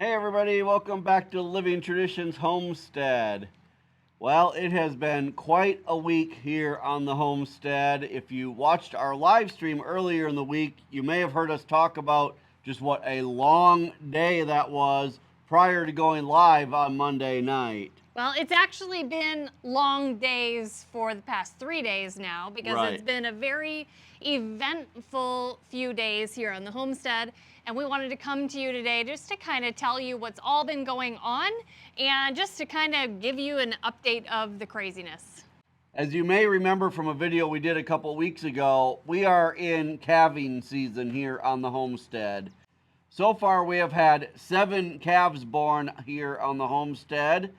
Hey everybody, welcome back to Living Traditions Homestead. Well, it has been quite a week here on the homestead. If you watched our live stream earlier in the week, you may have heard us talk about just what a long day that was prior to going live on Monday night. Well, it's actually been long days for the past 3 days now because it's Right. been a very eventful few days here on the homestead. And we wanted to come to you today just to kind of tell you what's all been going on and just to kind of give you an update of the craziness. As you may remember from a video we did a couple weeks ago, we are in calving season here on the homestead. So far, we have had 7 calves born here on the homestead.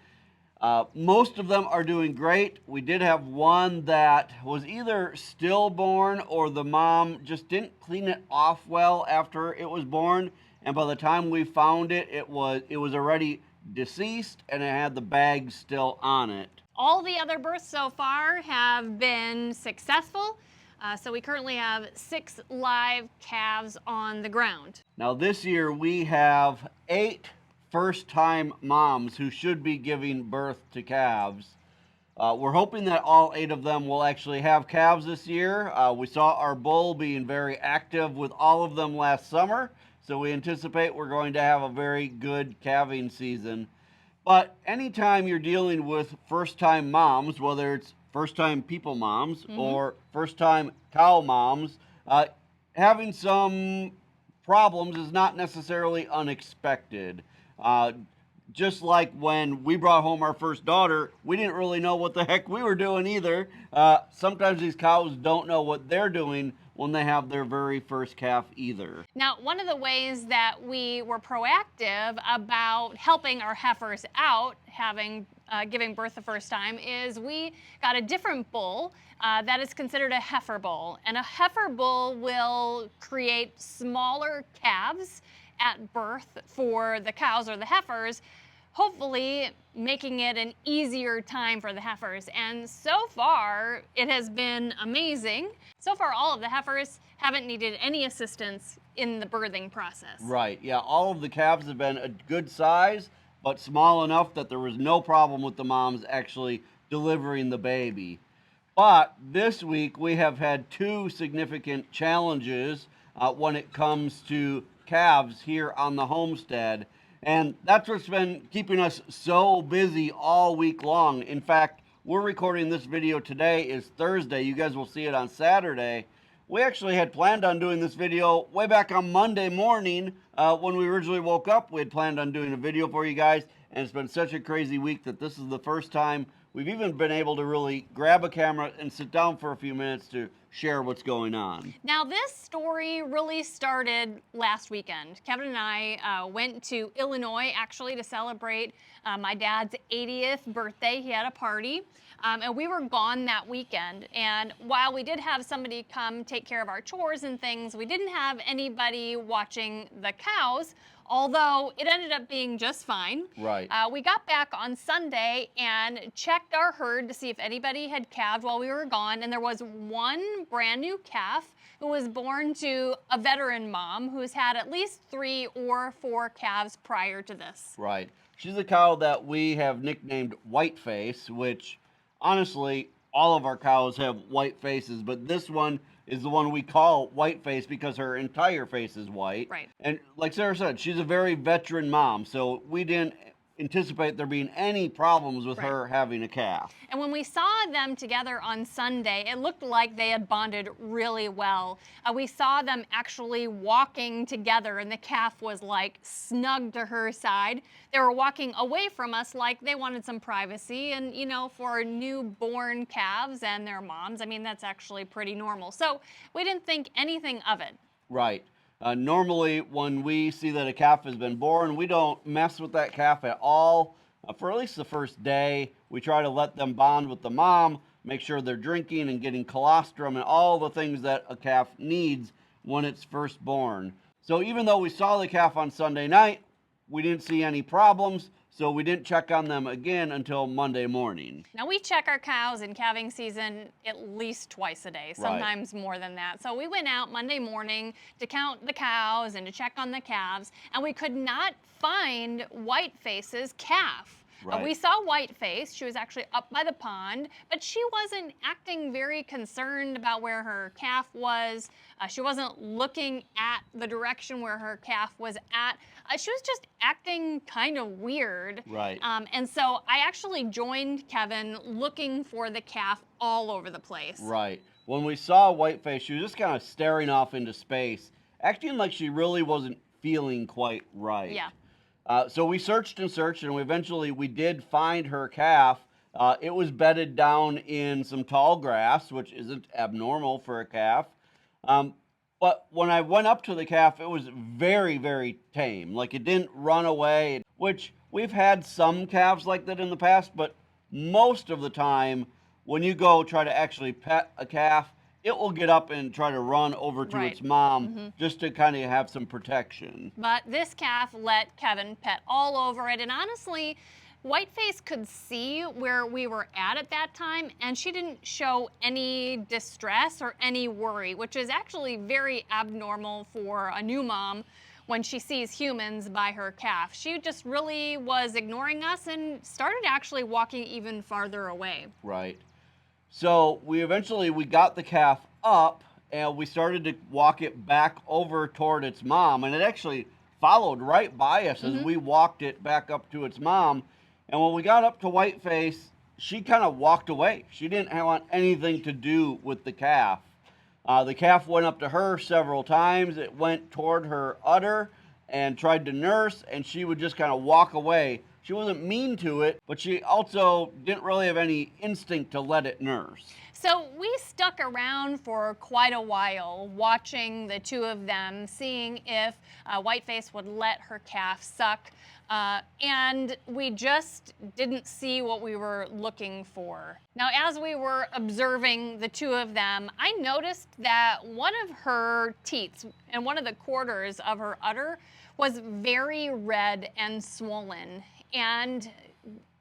Most of them are doing great. We did have one that was either stillborn or the mom just didn't clean it off well after it was born, and by the time we found it, it was already deceased and it had the bag still on it. All the other births so far have been successful. So we currently have 6 live calves on the ground. Now this year we have 8 first-time moms who should be giving birth to calves. We're hoping that all 8 of them will actually have calves this year. We saw our bull being very active with all of them last summer, so we anticipate we're going to have a very good calving season. But anytime you're dealing with first-time moms, whether it's first-time people moms or first-time cow moms, having some problems is not necessarily unexpected. Just like when we brought home our first daughter, we didn't really know what the heck we were doing either. Sometimes these cows don't know what they're doing when they have their very first calf either. Now, one of the ways that we were proactive about helping our heifers out, giving birth the first time, is we got a different bull that is considered a heifer bull. And a heifer bull will create smaller calves at birth for the cows or the heifers, hopefully making it an easier time for the heifers. And so far, it has been amazing. So far, all of the heifers haven't needed any assistance in the birthing process. Right, yeah, all of the calves have been a good size, but small enough that there was no problem with the moms actually delivering the baby. But this week we have had 2 significant challenges when it comes to calves here on the homestead. And that's what's been keeping us so busy all week long. In fact, we're recording this video today is Thursday. You guys will see it on Saturday. We actually had planned on doing this video way back on Monday morning when we originally woke up. We had planned on doing a video for you guys, and it's been such a crazy week that this is the first time we've even been able to really grab a camera and sit down for a few minutes to share what's going on. Now, this story really started last weekend. Kevin and I went to Illinois actually to celebrate my dad's 80th birthday. He had a party. And we were gone that weekend. And while we did have somebody come take care of our chores and things, we didn't have anybody watching the cows, although it ended up being just fine. Right. We got back on Sunday and checked our herd to see if anybody had calved while we were gone, and there was one brand new calf who was born to a veteran mom who's had at least 3 or 4 calves prior to this. Right. She's a cow that we have nicknamed Whiteface, which honestly, all of our cows have white faces, but this one is the one we call Whiteface because her entire face is white. Right. And like Sarah said, she's a very veteran mom, so we didn't anticipate there being any problems with her having a calf. And when we saw them together on Sunday, it looked like they had bonded really well. We saw them actually walking together, and the calf was like snug to her side. They were walking away from us like they wanted some privacy. And, you know, for newborn calves and their moms, I mean, that's actually pretty normal. So we didn't think anything of it. Right. Normally, when we see that a calf has been born, we don't mess with that calf at all. For at least the first day, we try to let them bond with the mom, make sure they're drinking and getting colostrum and all the things that a calf needs when it's first born. So even though we saw the calf on Sunday night, we didn't see any problems. so we didn't check on them again until Monday morning. Now, we check our cows in calving season at least twice a day, sometimes more than that. So we went out Monday morning to count the cows and to check on the calves, and we could not find Whiteface's calf. Right. We saw Whiteface. She was actually up by the pond, but she wasn't acting very concerned about where her calf was. She wasn't looking at the direction where her calf was at. She was just acting kind of weird. Right. And so I actually joined Kevin looking for the calf all over the place. Right. When we saw Whiteface, she was just kind of staring off into space, acting like she really wasn't feeling quite right. Yeah. So we searched and searched, and we did find her calf. It was bedded down in some tall grass, which isn't abnormal for a calf. But when I went up to the calf, it was very, very tame. Like, it didn't run away, which we've had some calves like that in the past, but most of the time, when you go try to actually pet a calf, it will get up and try to run over to its mom just to kind of have some protection. But this calf let Kevin pet all over it. And honestly, Whiteface could see where we were at that time, and she didn't show any distress or any worry, which is actually very abnormal for a new mom when she sees humans by her calf. She just really was ignoring us and started actually walking even farther away. Right. So we got the calf up, and we started to walk it back over toward its mom, and it actually followed right by us as we walked it back up to its mom. And when we got up to Whiteface, she kind of walked away. She didn't want anything to do with the calf. The calf went up to her several times. It went toward her udder and tried to nurse, and she would just kind of walk away. She wasn't mean to it, but she also didn't really have any instinct to let it nurse. So we stuck around for quite a while, watching the two of them, seeing if Whiteface would let her calf suck. And we just didn't see what we were looking for. Now, as we were observing the two of them, I noticed that one of her teats and one of the quarters of her udder was very red and swollen. And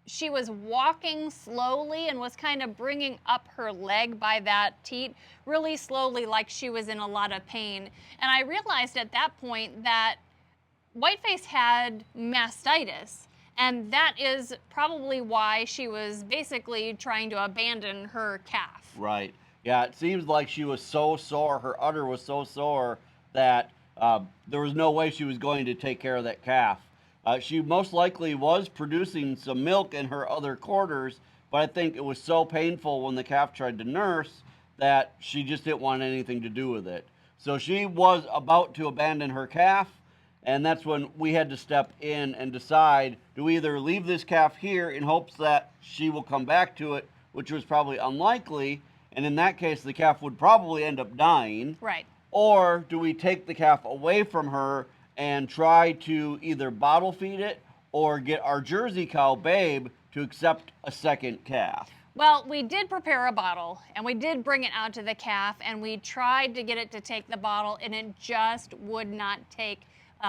she was walking slowly and was kind of bringing up her leg by that teat really slowly, like she was in a lot of pain. And I realized at that point that Whiteface had mastitis, and that is probably why she was basically trying to abandon her calf. Right. Yeah, it seems like she was so sore, her udder was so sore that there was no way she was going to take care of that calf. She most likely was producing some milk in her other quarters, but I think it was so painful when the calf tried to nurse that she just didn't want anything to do with it. So she was about to abandon her calf, and that's when we had to step in and decide, do we either leave this calf here in hopes that she will come back to it, which was probably unlikely, and in that case the calf would probably end up dying. Right. Or do we take the calf away from her and try to either bottle feed it or get our Jersey cow, Babe, to accept a second calf? Well, we did prepare a bottle, and we did bring it out to the calf, and we tried to get it to take the bottle, and it just would not take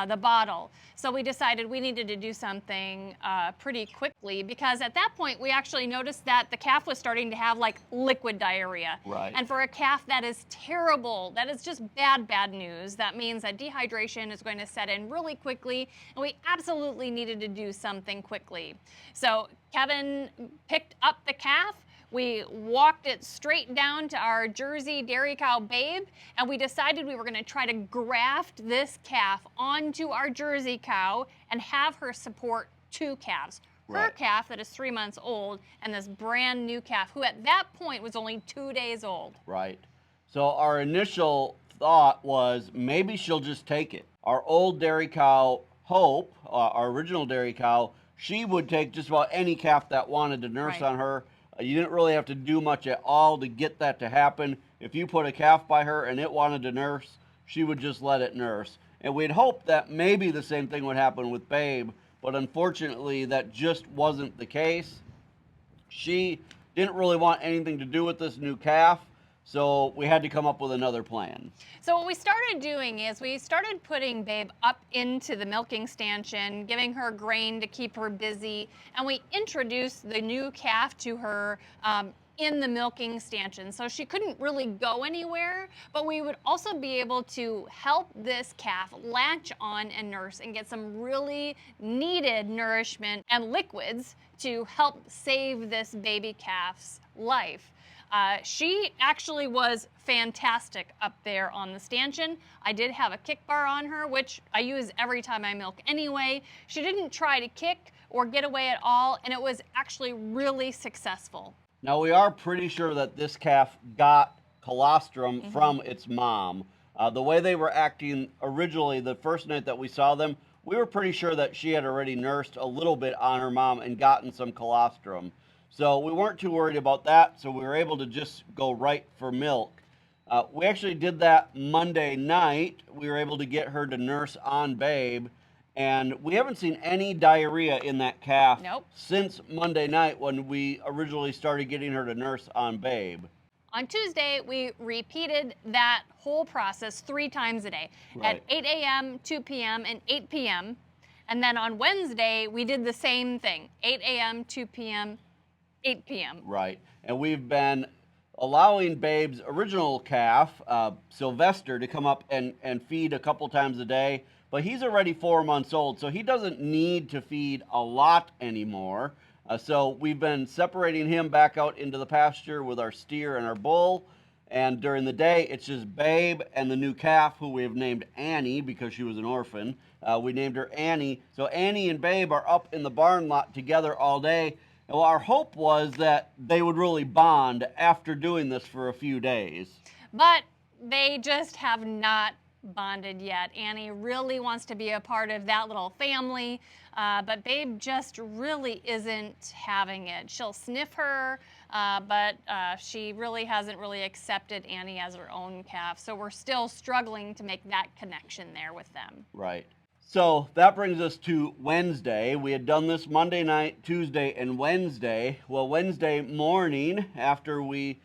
the bottle. So we decided we needed to do something pretty quickly, because at that point we actually noticed that the calf was starting to have like liquid diarrhea. Right. And for a calf, that is terrible. That is just bad, bad news. That means that dehydration is going to set in really quickly, and we absolutely needed to do something quickly. So Kevin picked up the calf. We walked it straight down to our Jersey dairy cow, Babe, and we decided we were going to try to graft this calf onto our Jersey cow and have her support two calves. Her Right. calf that is 3 months old, and this brand new calf who at that point was only 2 days old. Right. So our initial thought was maybe she'll just take it. Our old dairy cow, Hope, our original dairy cow, she would take just about any calf that wanted to nurse Right. on her. You didn't really have to do much at all to get that to happen. If you put a calf by her and it wanted to nurse, she would just let it nurse. And we'd hoped that maybe the same thing would happen with Babe, but unfortunately that just wasn't the case. She didn't really want anything to do with this new calf. so we had to come up with another plan. So what we started doing is we started putting Babe up into the milking stanchion, giving her grain to keep her busy, and we introduced the new calf to her in the milking stanchion. So she couldn't really go anywhere, but we would also be able to help this calf latch on and nurse and get some really needed nourishment and liquids to help save this baby calf's life. She actually was fantastic up there on the stanchion. I did have a kick bar on her, which I use every time I milk anyway. She didn't try to kick or get away at all, and it was actually really successful. Now, we are pretty sure that this calf got colostrum from its mom. The way they were acting originally, the first night that we saw them, we were pretty sure that she had already nursed a little bit on her mom and gotten some colostrum. So we weren't too worried about that, so we were able to just go right for milk. We actually did that Monday night. We were able to get her to nurse on Babe, and we haven't seen any diarrhea in that calf Nope. since Monday night when we originally started getting her to nurse on Babe. On Tuesday, we repeated that whole process 3 times a day Right. at 8 a.m., 2 p.m., and 8 p.m. And then on Wednesday, we did the same thing, 8 a.m., 2 p.m., 8 p.m. Right. And we've been allowing Babe's original calf, Sylvester, to come up and feed a couple times a day. But he's already 4 months old, so he doesn't need to feed a lot anymore. So we've been separating him back out into the pasture with our steer and our bull. And during the day, it's just Babe and the new calf, who we have named Annie because she was an orphan. We named her Annie. So Annie and Babe are up in the barn lot together all day. Well, our hope was that they would really bond after doing this for a few days. But they just have not bonded yet. Annie really wants to be a part of that little family, but Babe just really isn't having it. She'll sniff her, but she really hasn't really accepted Annie as her own calf. So we're still struggling to make that connection there with them. Right. So that brings us to Wednesday. We had done this Monday night, Tuesday, and Wednesday. Well, Wednesday morning, after we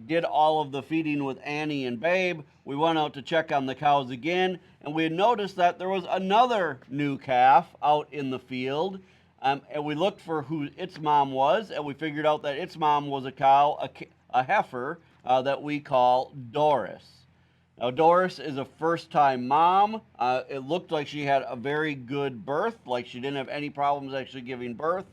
did all of the feeding with Annie and Babe, we went out to check on the cows again, and we had noticed that there was another new calf out in the field. And we looked for who its mom was, and we figured out that its mom was a cow, a heifer that we call Doris. Now, Doris is a first-time mom. It looked like she had a very good birth, like she didn't have any problems actually giving birth.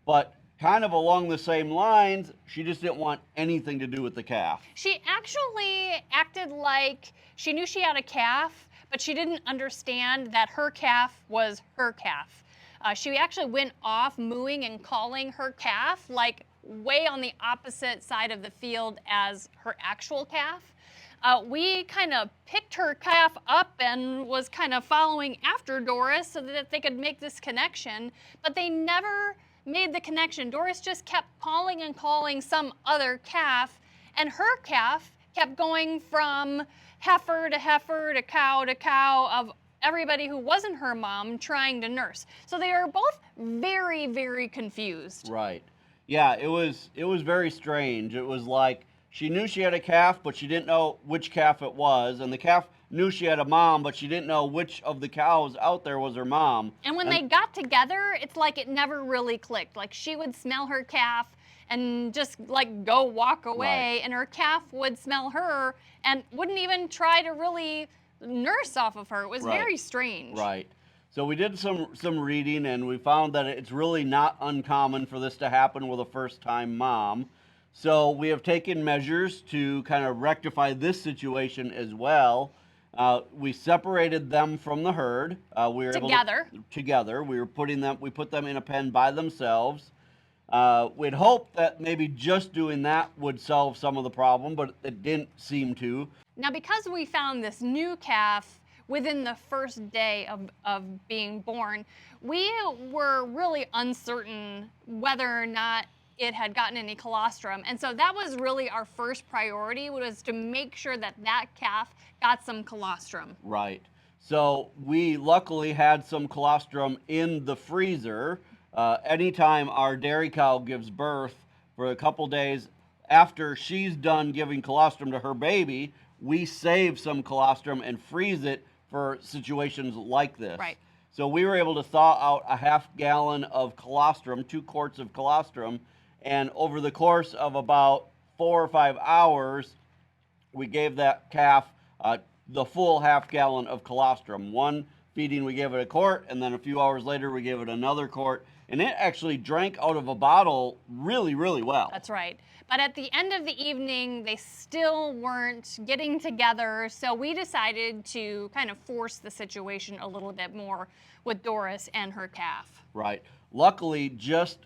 But kind of along the same lines, she just didn't want anything to do with the calf. She actually acted like she knew she had a calf, but she didn't understand that her calf was her calf. She actually went off mooing and calling her calf like way on the opposite side of the field as her actual calf. We kind of picked her calf up and was kind of following after Doris so that they could make this connection, but they never made the connection. Doris just kept calling and calling some other calf, and her calf kept going from heifer to cow of everybody who wasn't her mom trying to nurse. So they are both very, very confused. Right. Yeah, it was very strange. It was like she knew she had a calf, but she didn't know which calf it was, and the calf knew she had a mom, but she didn't know which of the cows out there was her mom. And when they got together, it's like it never really clicked. Like she would smell her calf and just like go walk away, Right. and her calf would smell her and wouldn't even try to really nurse off of her. It was Right. very strange. Right. So we did some reading, and we found that it's really not uncommon for this to happen with a first-time mom. So we have taken measures to kind of rectify this situation as well. We separated them from the herd. We were Together. Together. We put them in a pen by themselves. We'd hoped that maybe just doing that would solve some of the problem, but it didn't seem to. Now, because we found this new calf within the first day of being born, we were really uncertain whether or not it had gotten any colostrum. And so that was really our first priority, was to make sure that that calf got some colostrum. Right. So we luckily had some colostrum in the freezer. Anytime our dairy cow gives birth for a couple days, after she's done giving colostrum to her baby, we save some colostrum and freeze it for situations like this. Right. So we were able to thaw out a half-gallon of colostrum, 2 quarts of colostrum, and over the course of about 4 or 5 hours, we gave that calf the full half-gallon of colostrum. One feeding, we gave it a quart, and then a few hours later, we gave it another quart, and it actually drank out of a bottle really, really well. That's right. But at the end of the evening, they still weren't getting together, so we decided to kind of force the situation a little bit more with Doris and her calf. Right. Luckily, just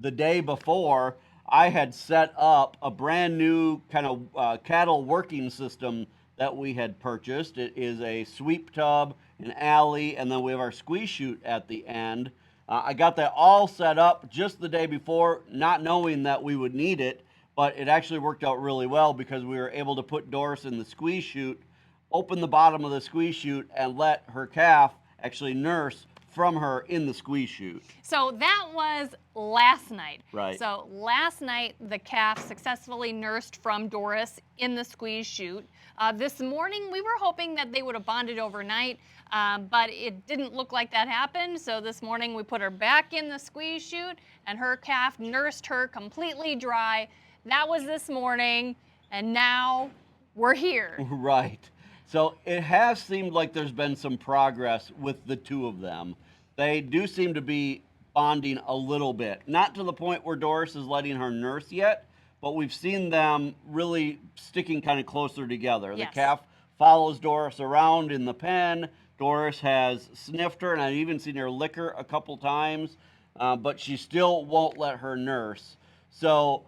the day before, I had set up a brand new kind of cattle working system that we had purchased. It is a sweep tub, an alley, and then we have our squeeze chute at the end. I got that all set up just the day before, not knowing that we would need it, but it actually worked out really well because we were able to put Doris in the squeeze chute, open the bottom of the squeeze chute, and let her calf actually nurse from her in the squeeze chute. So that was last night. Right. So last night, the calf successfully nursed from Doris in the squeeze chute. This morning, we were hoping that they would have bonded overnight, but it didn't look like that happened. So this morning, we put her back in the squeeze chute, and her calf nursed her completely dry. That was this morning, and now we're here. Right. So it has seemed like there's been some progress with the two of them. They do seem to be bonding a little bit. Not to the point where Doris is letting her nurse yet, but we've seen them really sticking kind of closer together. Yes. The calf follows Doris around in the pen. Doris has sniffed her, and I've even seen her lick her a couple times, but she still won't let her nurse. So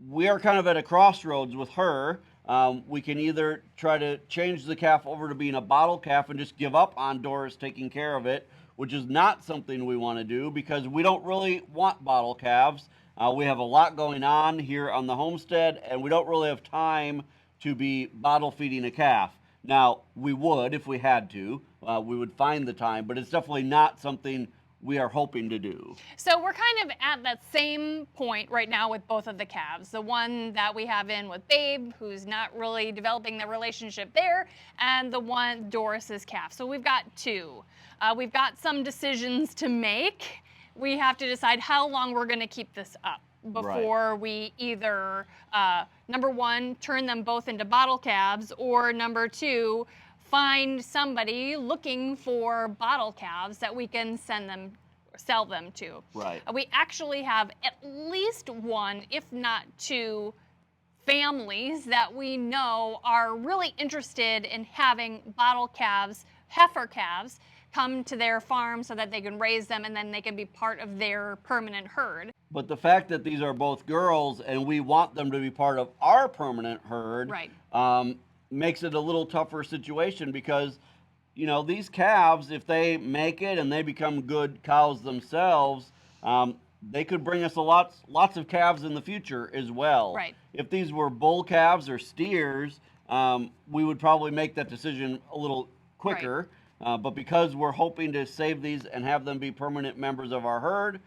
we are kind of at a crossroads with her. We can either try to change the calf over to being a bottle calf and just give up on Doris taking care of it, which is not something we want to do because we don't really want bottle calves. We have a lot going on here on the homestead, and we don't really have time to be bottle feeding a calf. Now, we would if we had to. We would find the time, but it's definitely not something we are hoping to do. So we're kind of at that same point right now with both of the calves. The one that we have in with Babe, who's not really developing the relationship there, and the one, Doris's calf. So we've got two. We've got some decisions to make. We have to decide how long we're going to keep this up before we either, number one, turn them both into bottle calves, or number two, find somebody looking for bottle calves that we can sell them to. Right. We actually have at least one, if not two, families that we know are really interested in having bottle calves, heifer calves, come to their farm so that they can raise them and then they can be part of their permanent herd. But the fact that these are both girls and we want them to be part of our permanent herd, Right. Makes it a little tougher situation because, you know, these calves, if they make it and they become good cows themselves, they could bring us lots of calves in the future as well. Right. If these were bull calves or steers, we would probably make that decision a little quicker. But because we're hoping to save these and have them be permanent members of our herd,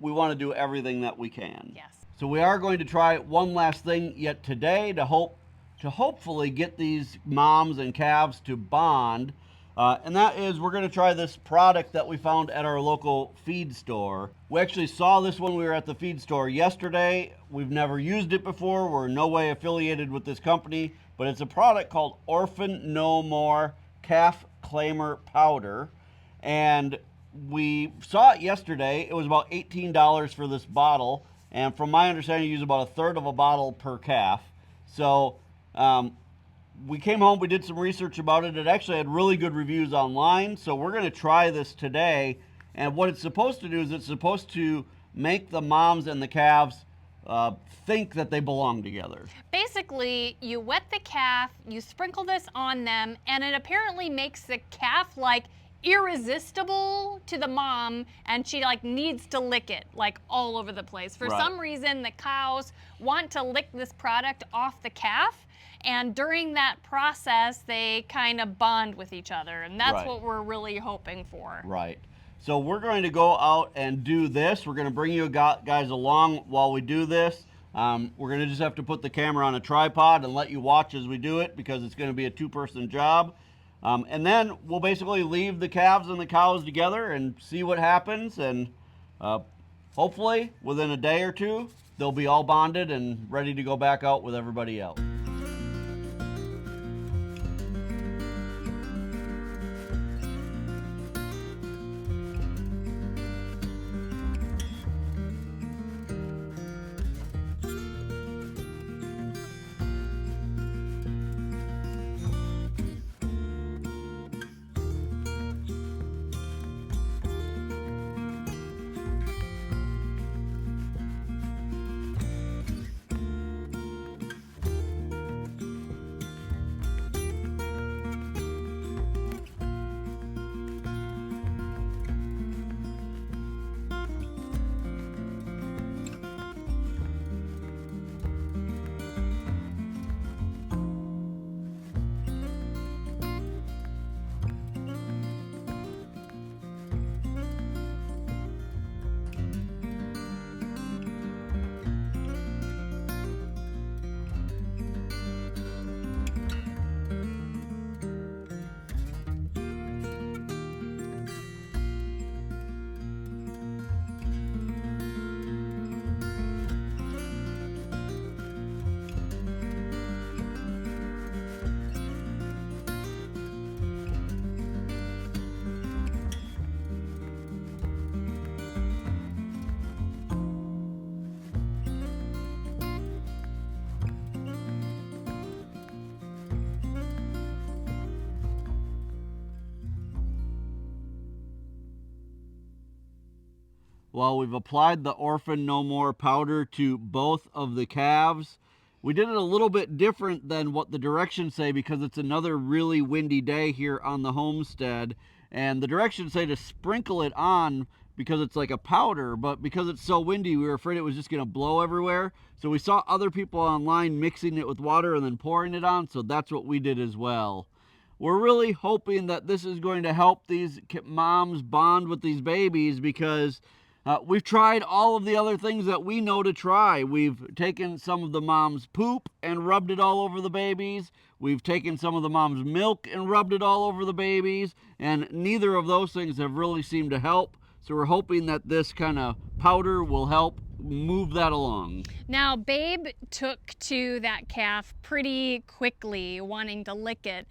we want to do everything that we can. Yes. So we are going to try one last thing yet today to hopefully get these moms and calves to bond. And that is we're going to try this product that we found at our local feed store. We actually saw this when we were at the feed store yesterday. We've never used it before. We're in no way affiliated with this company, but it's a product called Orphan No More Calf Claimer Powder. And we saw it yesterday. It was about $18 for this bottle. And from my understanding, you use about a third of a bottle per calf. So we came home, we did some research about it. It actually had really good reviews online. So we're going to try this today. And what it's supposed to do is it's supposed to make the moms and the calves think that they belong together. Basically, you wet the calf, you sprinkle this on them, and it apparently makes the calf like irresistible to the mom, and she like needs to lick it like all over the place. For some reason, the cows want to lick this product off the calf, and during that process, they kind of bond with each other, and that's what we're really hoping for. Right. So we're going to go out and do this. We're going to bring you guys along while we do this. We're going to just have to put the camera on a tripod and let you watch as we do it because it's going to be a two-person job. And then we'll basically leave the calves and the cows together and see what happens. And hopefully within a day or two, they'll be all bonded and ready to go back out with everybody else. Well, we've applied the Orphan No More powder to both of the calves. We did it a little bit different than what the directions say because it's another really windy day here on the homestead. And the directions say to sprinkle it on because it's like a powder, but because it's so windy, we were afraid it was just gonna blow everywhere. So we saw other people online mixing it with water and then pouring it on, so that's what we did as well. We're really hoping that this is going to help these moms bond with these babies because we've tried all of the other things that we know to try. We've taken some of the mom's poop and rubbed it all over the babies. We've taken some of the mom's milk and rubbed it all over the babies, and neither of those things have really seemed to help. So we're hoping that this kind of powder will help move that along. Now, Babe took to that calf pretty quickly, wanting to lick it.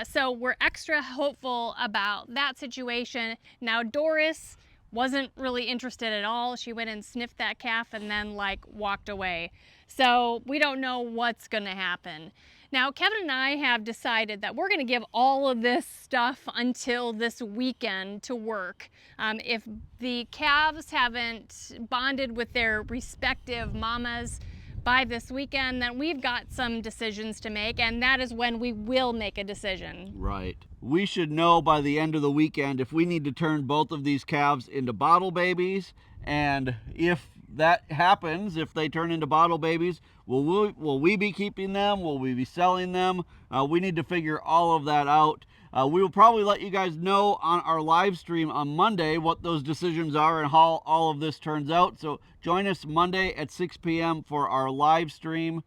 So we're extra hopeful about that situation. Now, Doris wasn't really interested at all. She went and sniffed that calf and then walked away. So we don't know what's gonna happen. Now, Kevin and I have decided that we're gonna give all of this stuff until this weekend to work. If the calves haven't bonded with their respective mamas by this weekend, then we've got some decisions to make, and that is when we will make a decision. Right. We should know by the end of the weekend if we need to turn both of these calves into bottle babies, and if that happens, if they turn into bottle babies, will we be keeping them? Will we be selling them? We need to figure all of that out. We will probably let you guys know on our live stream on Monday what those decisions are and how all of this turns out. So join us Monday at 6 p.m. for our live stream.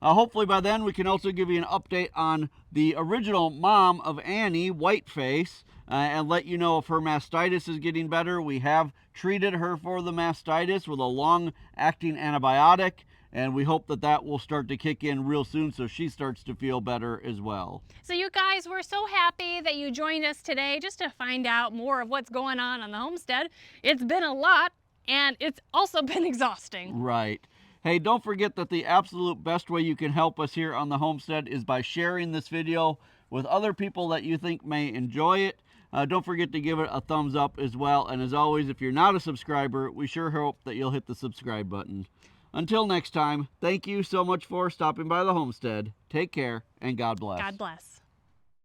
Hopefully by then we can also give you an update on the original mom of Annie, Whiteface, and let you know if her mastitis is getting better. We have treated her for the mastitis with a long-acting antibiotic, and we hope that that will start to kick in real soon so she starts to feel better as well. So you guys, we're so happy that you joined us today just to find out more of what's going on the homestead. It's been a lot, and it's also been exhausting. Right. Hey, don't forget that the absolute best way you can help us here on the homestead is by sharing this video with other people that you think may enjoy it. Don't forget to give it a thumbs up as well. And as always, if you're not a subscriber, we sure hope that you'll hit the subscribe button. Until next time, thank you so much for stopping by the homestead. Take care, and God bless. God bless.